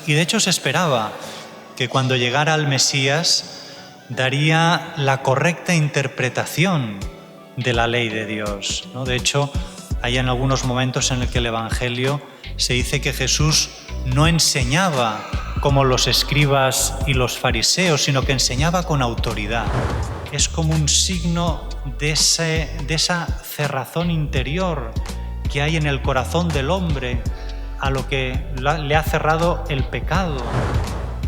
y de hecho se esperaba que cuando llegara el Mesías daría la correcta interpretación de la ley de Dios, ¿no? De hecho, hay en algunos momentos en el que el Evangelio se dice que Jesús no enseñaba como los escribas y los fariseos, sino que enseñaba con autoridad. Es como un signo de esa cerrazón interior que hay en el corazón del hombre a lo que le ha cerrado el pecado,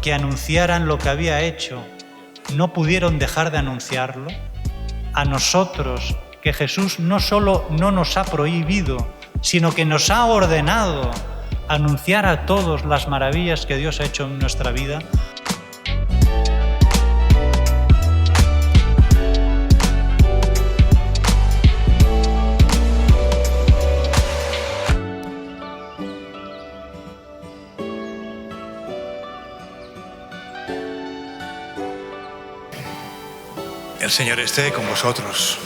que anunciaran lo que había hecho. No pudieron dejar de anunciarlo. A nosotros, que Jesús no solo no nos ha prohibido, sino que nos ha ordenado anunciar a todos las maravillas que Dios ha hecho en nuestra vida. El Señor esté con vosotros.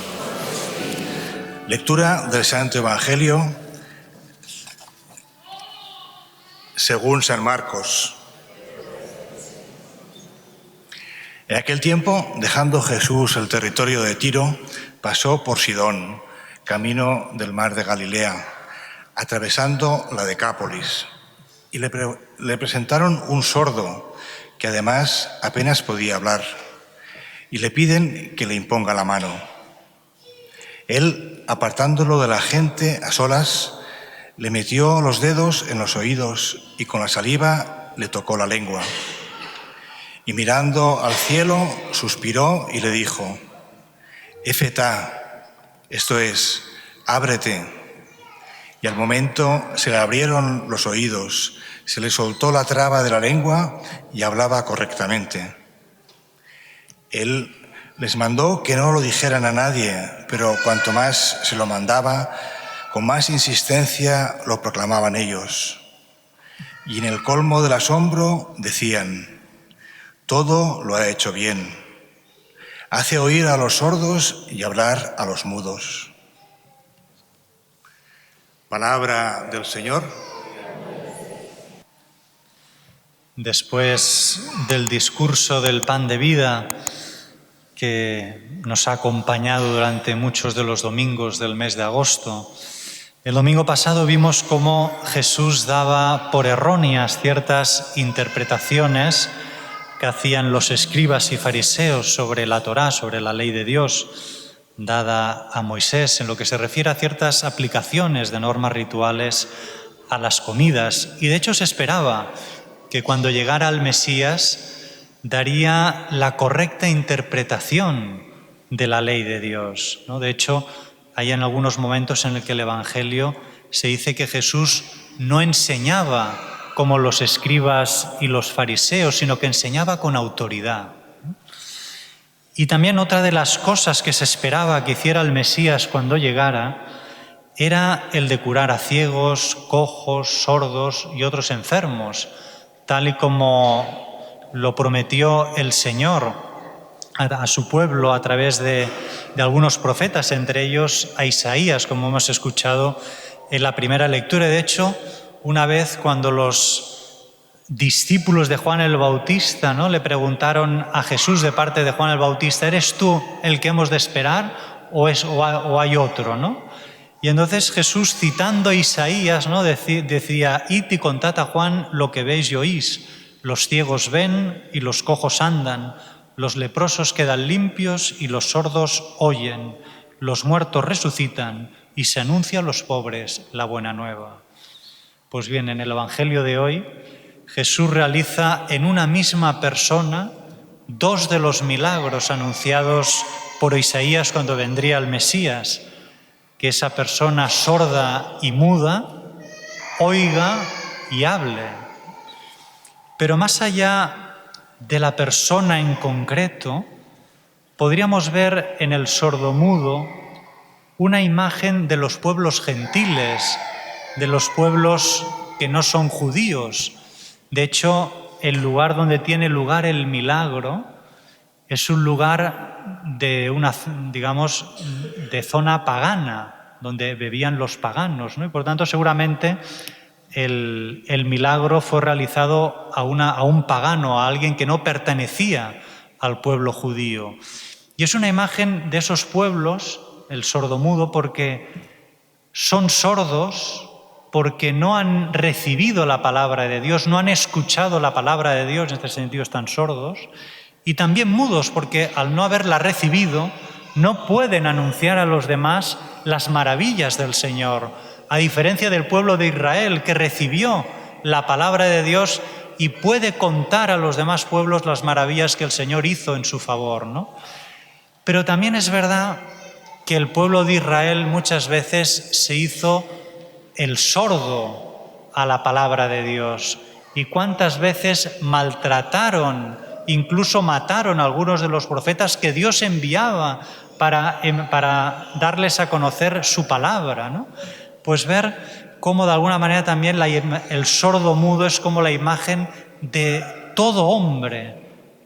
Lectura del Santo Evangelio según San Marcos. En aquel tiempo, dejando Jesús el territorio de Tiro, pasó por Sidón, camino del mar de Galilea, atravesando la Decápolis, y le presentaron un sordo que además apenas podía hablar, y le piden que le imponga la mano. Él, apartándolo de la gente a solas, le metió los dedos en los oídos y con la saliva le tocó la lengua. Y mirando al cielo, suspiró y le dijo: Efetá, esto es, ábrete. Y al momento se le abrieron los oídos, se le soltó la traba de la lengua y hablaba correctamente. Él les mandó que no lo dijeran a nadie, pero cuanto más se lo mandaba, con más insistencia lo proclamaban ellos. Y en el colmo del asombro decían: todo lo ha hecho bien. Hace oír a los sordos y hablar a los mudos. Palabra del Señor. Después del discurso del pan de vida que nos ha acompañado durante muchos de los domingos del mes de agosto, el domingo pasado vimos cómo Jesús daba por erróneas ciertas interpretaciones que hacían los escribas y fariseos sobre la Torá, sobre la ley de Dios, dada a Moisés, en lo que se refiere a ciertas aplicaciones de normas rituales a las comidas. Y de hecho se esperaba que cuando llegara el Mesías daría la correcta interpretación de la ley de Dios, ¿no? De hecho, hay en algunos momentos en el que el Evangelio se dice que Jesús no enseñaba como los escribas y los fariseos, sino que enseñaba con autoridad. Y también otra de las cosas que se esperaba que hiciera el Mesías cuando llegara era el de curar a ciegos, cojos, sordos y otros enfermos, tal y como lo prometió el Señor a su pueblo a través de algunos profetas, entre ellos a Isaías, como hemos escuchado en la primera lectura. De hecho, una vez cuando los discípulos de Juan el Bautista, ¿no?, le preguntaron a Jesús de parte de Juan el Bautista: ¿eres tú el que hemos de esperar o hay otro, ¿no? Y entonces Jesús, citando a Isaías, ¿no?, decía: id y contad a Juan lo que veis y oís. Los ciegos ven y los cojos andan, los leprosos quedan limpios y los sordos oyen, los muertos resucitan y se anuncia a los pobres la buena nueva. Pues bien, en el Evangelio de hoy, Jesús realiza en una misma persona dos de los milagros anunciados por Isaías cuando vendría el Mesías: que esa persona sorda y muda oiga y hable. Pero más allá de la persona en concreto, podríamos ver en el sordomudo una imagen de los pueblos gentiles, de los pueblos que no son judíos. De hecho, el lugar donde tiene lugar el milagro es un lugar de de zona pagana, donde bebían los paganos, ¿no? Y por tanto, seguramente el milagro fue realizado a un pagano, a alguien que no pertenecía al pueblo judío. Y es una imagen de esos pueblos, el sordomudo, porque son sordos, porque no han recibido la palabra de Dios, no han escuchado la palabra de Dios, en este sentido están sordos, y también mudos, porque al no haberla recibido, no pueden anunciar a los demás las maravillas del Señor, a diferencia del pueblo de Israel, que recibió la palabra de Dios y puede contar a los demás pueblos las maravillas que el Señor hizo en su favor, ¿no? Pero también es verdad que el pueblo de Israel muchas veces se hizo el sordo a la palabra de Dios. Y cuántas veces maltrataron, incluso mataron a algunos de los profetas que Dios enviaba para darles a conocer su palabra, ¿no? Pues ver cómo de alguna manera también el sordo mudo es como la imagen de todo hombre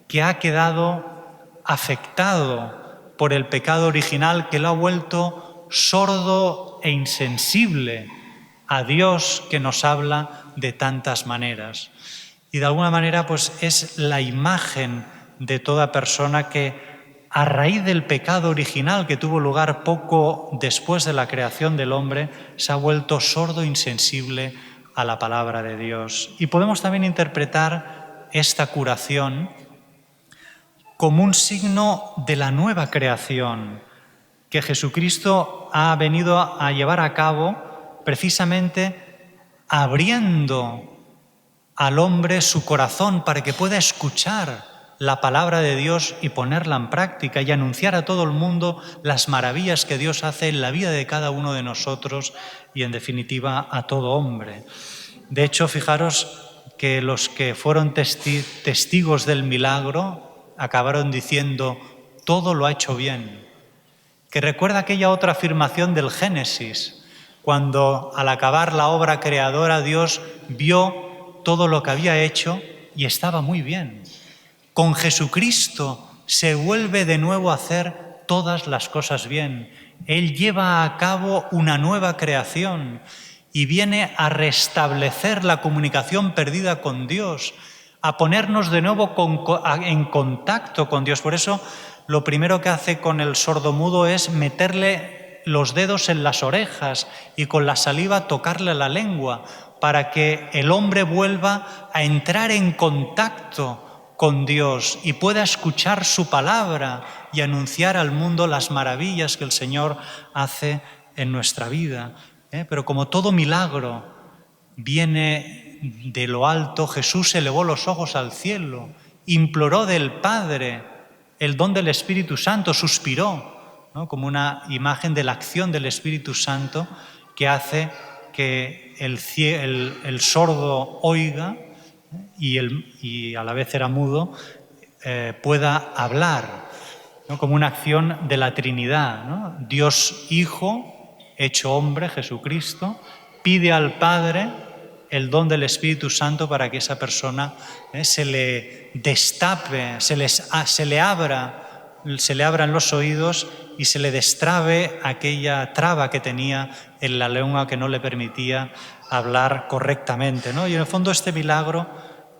que ha quedado afectado por el pecado original, que lo ha vuelto sordo e insensible a Dios, que nos habla de tantas maneras. Y de alguna manera pues es la imagen de toda persona que a raíz del pecado original que tuvo lugar poco después de la creación del hombre, se ha vuelto sordo e insensible a la palabra de Dios. Y podemos también interpretar esta curación como un signo de la nueva creación que Jesucristo ha venido a llevar a cabo, precisamente abriendo al hombre su corazón para que pueda escuchar la palabra de Dios y ponerla en práctica y anunciar a todo el mundo las maravillas que Dios hace en la vida de cada uno de nosotros y, en definitiva, a todo hombre. De hecho, fijaros que los que fueron testigos del milagro acabaron diciendo: todo lo ha hecho bien. Que recuerda aquella otra afirmación del Génesis, cuando al acabar la obra creadora Dios vio todo lo que había hecho y estaba muy bien. Con Jesucristo se vuelve de nuevo a hacer todas las cosas bien. Él lleva a cabo una nueva creación y viene a restablecer la comunicación perdida con Dios, a ponernos de nuevo en contacto con Dios. Por eso, lo primero que hace con el sordomudo es meterle los dedos en las orejas y con la saliva tocarle la lengua para que el hombre vuelva a entrar en contacto con Dios y pueda escuchar su palabra y anunciar al mundo las maravillas que el Señor hace en nuestra vida. Pero como todo milagro viene de lo alto, Jesús elevó los ojos al cielo, imploró del Padre el don del Espíritu Santo, suspiró, ¿no? Como una imagen de la acción del Espíritu Santo que hace que el sordo oiga y a la vez era mudo, pueda hablar, ¿no? Como una acción de la Trinidad, ¿no? Dios Hijo, hecho hombre, Jesucristo, pide al Padre el don del Espíritu Santo para que esa persona se le destape, se le abran los oídos y se le destrabe aquella traba que tenía en la lengua que no le permitía hablar correctamente, ¿no? Y en el fondo este milagro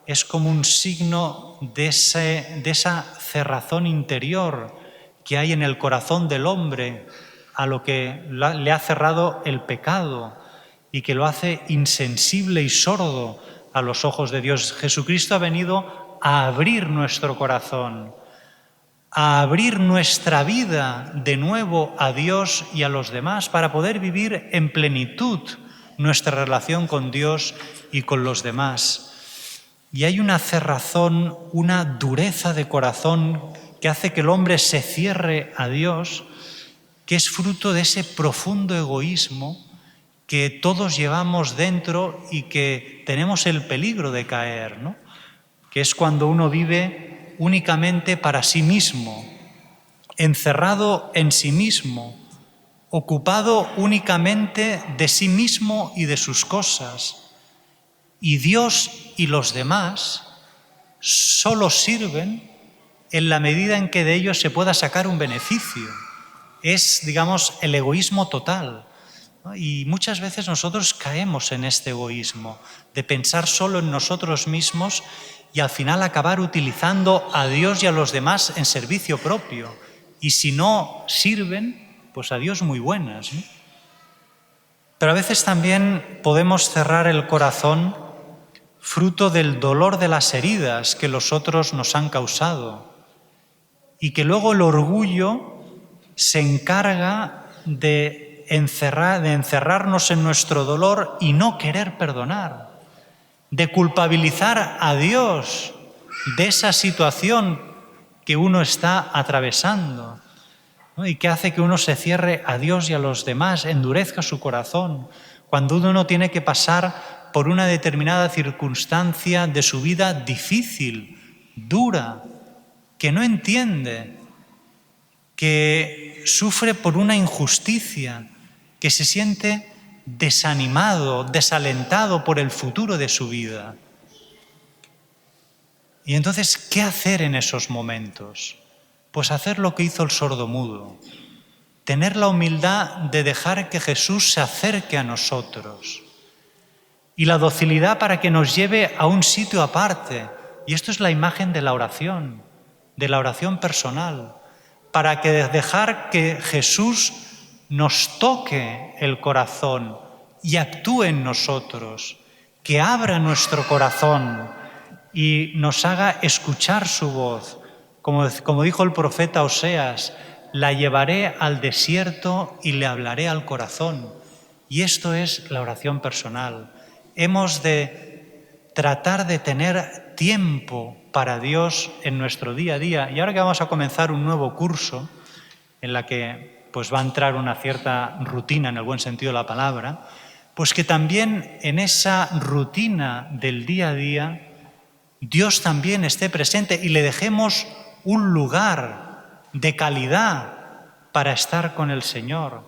es como un signo de esa cerrazón interior que hay en el corazón del hombre a lo que le ha cerrado el pecado y que lo hace insensible y sordo a los ojos de Dios. Jesucristo ha venido a abrir nuestro corazón, a abrir nuestra vida de nuevo a Dios y a los demás para poder vivir en plenitud nuestra relación con Dios y con los demás. Y hay una cerrazón, una dureza de corazón que hace que el hombre se cierre a Dios, que es fruto de ese profundo egoísmo que todos llevamos dentro y que tenemos el peligro de caer, ¿no? Que es cuando uno vive únicamente para sí mismo, encerrado en sí mismo, ocupado únicamente de sí mismo y de sus cosas. Y Dios y los demás solo sirven en la medida en que de ellos se pueda sacar un beneficio. Es, digamos, el egoísmo total. ¿no? Y muchas veces nosotros caemos en este egoísmo de pensar solo en nosotros mismos y al final acabar utilizando a Dios y a los demás en servicio propio. Y si no sirven, pues a Dios muy buenas, ¿no? Pero a veces también podemos cerrar el corazón fruto del dolor de las heridas que los otros nos han causado y que luego el orgullo se encarga de encerrarnos en nuestro dolor y no querer perdonar, de culpabilizar a Dios de esa situación que uno está atravesando, ¿no? Y que hace que uno se cierre a Dios y a los demás, endurezca su corazón, cuando uno no tiene que pasar por una determinada circunstancia de su vida difícil, dura, que no entiende, que sufre por una injusticia, que se siente desanimado, desalentado por el futuro de su vida. Y entonces, ¿qué hacer en esos momentos? Pues hacer lo que hizo el sordomudo, tener la humildad de dejar que Jesús se acerque a nosotros y la docilidad para que nos lleve a un sitio aparte. Y esto es la imagen de la oración personal, para que dejar que Jesús nos toque el corazón y actúe en nosotros, que abra nuestro corazón y nos haga escuchar su voz. Como dijo el profeta Oseas, la llevaré al desierto y le hablaré al corazón. Y esto es la oración personal. Hemos de tratar de tener tiempo para Dios en nuestro día a día. Y ahora que vamos a comenzar un nuevo curso, en la que pues, va a entrar una cierta rutina, en el buen sentido de la palabra, pues que también en esa rutina del día a día Dios también esté presente y le dejemos un lugar de calidad para estar con el Señor,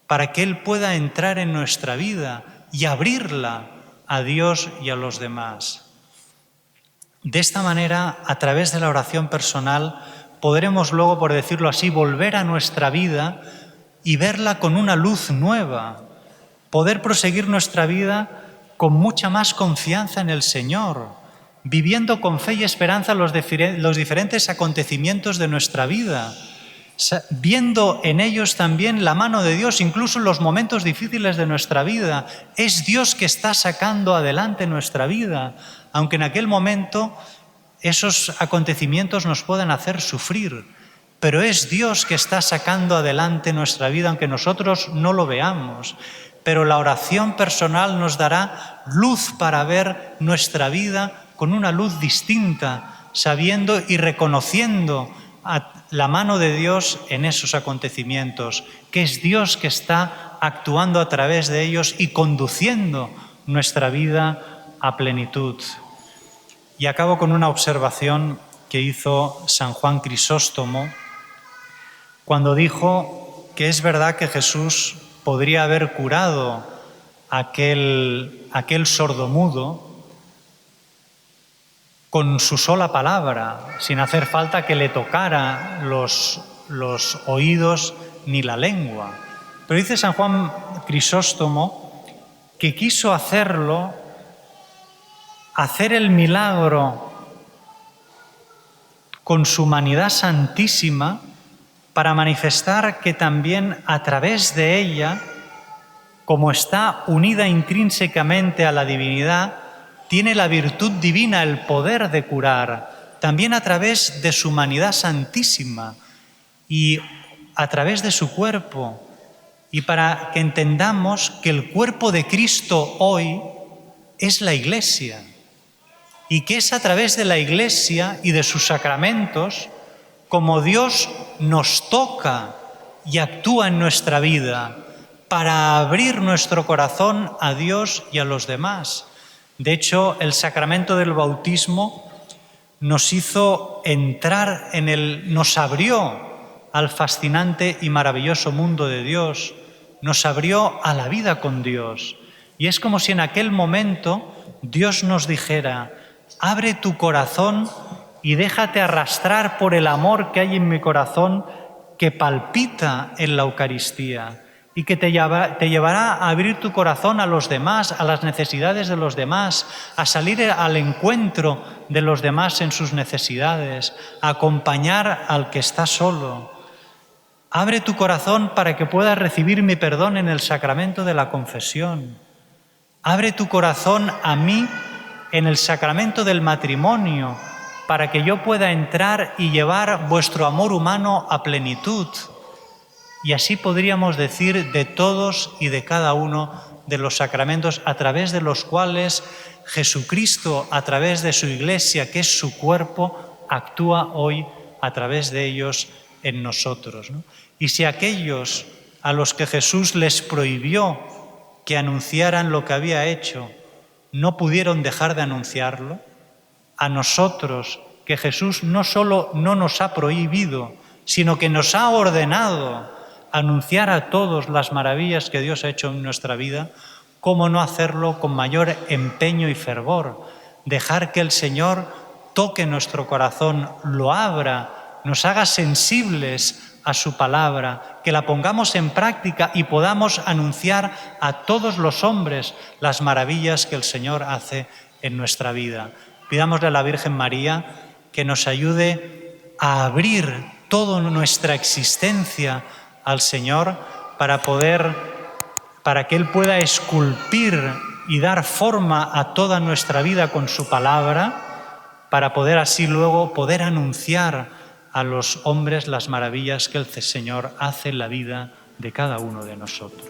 para que Él pueda entrar en nuestra vida y abrirla a Dios y a los demás. De esta manera, a través de la oración personal, podremos luego, por decirlo así, volver a nuestra vida y verla con una luz nueva, poder proseguir nuestra vida con mucha más confianza en el Señor, viviendo con fe y esperanza los diferentes acontecimientos de nuestra vida, viendo en ellos también la mano de Dios, incluso en los momentos difíciles de nuestra vida. Es Dios que está sacando adelante nuestra vida, aunque en aquel momento esos acontecimientos nos puedan hacer sufrir, pero es Dios que está sacando adelante nuestra vida, aunque nosotros no lo veamos. Pero la oración personal nos dará luz para ver nuestra vida con una luz distinta, sabiendo y reconociendo la mano de Dios en esos acontecimientos, que es Dios que está actuando a través de ellos y conduciendo nuestra vida a plenitud. Y acabo con una observación que hizo San Juan Crisóstomo cuando dijo que es verdad que Jesús podría haber curado aquel sordomudo con su sola palabra, sin hacer falta que le tocara los oídos ni la lengua. Pero dice San Juan Crisóstomo que quiso hacer el milagro con su humanidad santísima para manifestar que también a través de ella, como está unida intrínsecamente a la divinidad, tiene la virtud divina, el poder de curar, también a través de su humanidad santísima y a través de su cuerpo. Y para que entendamos que el cuerpo de Cristo hoy es la Iglesia y que es a través de la Iglesia y de sus sacramentos como Dios nos toca y actúa en nuestra vida para abrir nuestro corazón a Dios y a los demás. De hecho, el sacramento del bautismo nos hizo entrar nos abrió al fascinante y maravilloso mundo de Dios, nos abrió a la vida con Dios. Y es como si en aquel momento Dios nos dijera: abre tu corazón y déjate arrastrar por el amor que hay en mi corazón, que palpita en la Eucaristía. y que te llevará a abrir tu corazón a los demás, a las necesidades de los demás, a salir al encuentro de los demás en sus necesidades, a acompañar al que está solo. Abre tu corazón para que puedas recibir mi perdón en el sacramento de la confesión. Abre tu corazón a mí en el sacramento del matrimonio, para que yo pueda entrar y llevar vuestro amor humano a plenitud. Y así podríamos decir de todos y de cada uno de los sacramentos a través de los cuales Jesucristo, a través de su Iglesia, que es su cuerpo, actúa hoy a través de ellos en nosotros, ¿no? Y si aquellos a los que Jesús les prohibió que anunciaran lo que había hecho no pudieron dejar de anunciarlo, a nosotros, que Jesús no solo no nos ha prohibido, sino que nos ha ordenado anunciar a todos las maravillas que Dios ha hecho en nuestra vida, ¿cómo no hacerlo con mayor empeño y fervor? Dejar que el Señor toque nuestro corazón, lo abra, nos haga sensibles a su palabra, que la pongamos en práctica y podamos anunciar a todos los hombres las maravillas que el Señor hace en nuestra vida. Pidámosle a la Virgen María que nos ayude a abrir toda nuestra existencia al Señor para que Él pueda esculpir y dar forma a toda nuestra vida con su palabra, para poder así luego poder anunciar a los hombres las maravillas que el Señor hace en la vida de cada uno de nosotros.